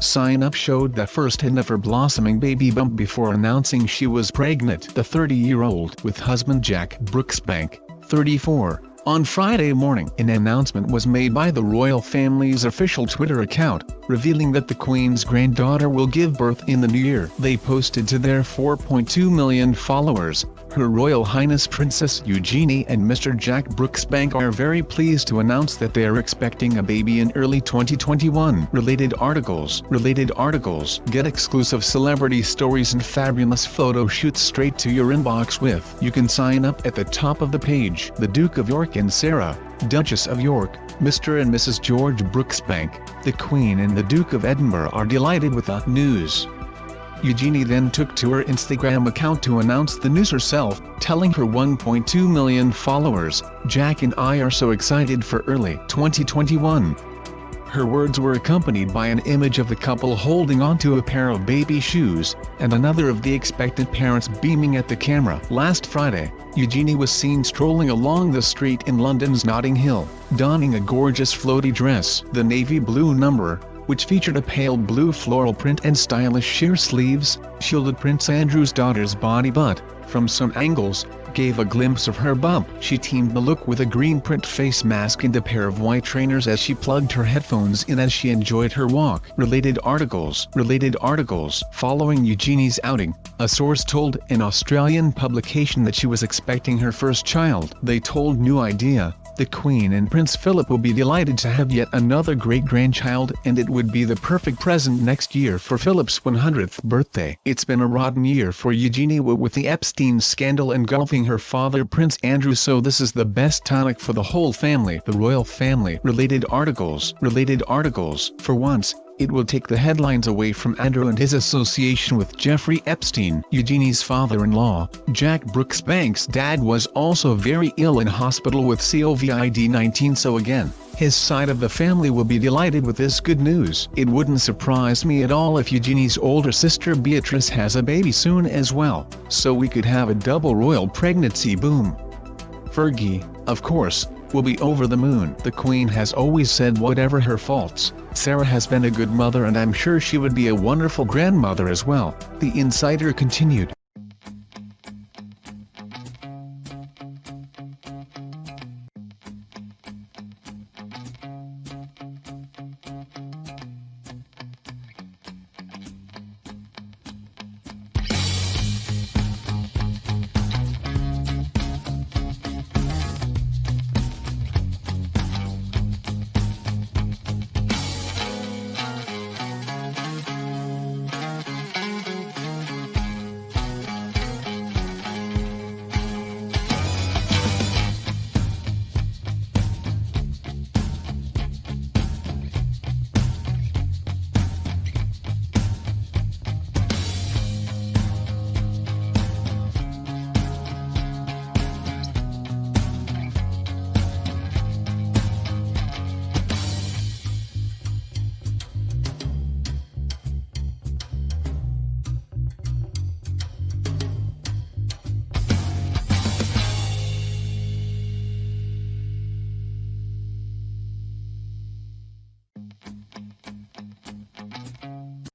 sign-up showed the first hint of her blossoming baby bump before announcing she was pregnant. The 30-year-old with husband Jack Brooksbank, 34, on Friday morning. An announcement was made by the royal family's official Twitter account, revealing that the Queen's granddaughter will give birth in the new year. They posted to their 4.2 million followers, "Her Royal Highness Princess Eugenie and Mr. Jack Brooksbank are very pleased to announce that they are expecting a baby in early 2021. Related articles. Get exclusive celebrity stories and fabulous photo shoots straight to your inbox with. You can sign up at the top of the page. The Duke of York and Sarah, Duchess of York, Mr. and Mrs. George Brooksbank, the Queen and the Duke of Edinburgh are delighted with the news." Eugenie then took to her Instagram account to announce the news herself, telling her 1.2 million followers, "Jack and I are so excited for early 2021." Her words were accompanied by an image of the couple holding onto a pair of baby shoes, and another of the expectant parents beaming at the camera. Last Friday, Eugenie was seen strolling along the street in London's Notting Hill, donning a gorgeous floaty dress. The navy blue number, which featured a pale blue floral print and stylish sheer sleeves, shielded Prince Andrew's daughter's body but, from some angles, gave a glimpse of her bump. She teamed the look with a green print face mask and a pair of white trainers as she plugged her headphones in as she enjoyed her walk. Related articles. Following Eugenie's outing, a source told an Australian publication that she was expecting her first child. They told New Idea, "The Queen and Prince Philip will be delighted to have yet another great-grandchild, and it would be the perfect present next year for Philip's 100th birthday." It's been a rotten year for Eugenie with the Epstein scandal engulfing her father Prince Andrew, so this is the best tonic for the whole family. The royal family. Related articles. For once, it will take the headlines away from Andrew and his association with Jeffrey Epstein. Eugenie's father-in-law, Jack Brooksbank's dad, was also very ill in hospital with COVID-19, so again, his side of the family will be delighted with this good news. It wouldn't surprise me at all if Eugenie's older sister Beatrice has a baby soon as well, so we could have a double royal pregnancy boom. Fergie, of course, will be over the moon. The Queen has always said whatever her faults, Sarah has been a good mother and I'm sure she would be a wonderful grandmother as well, the insider continued.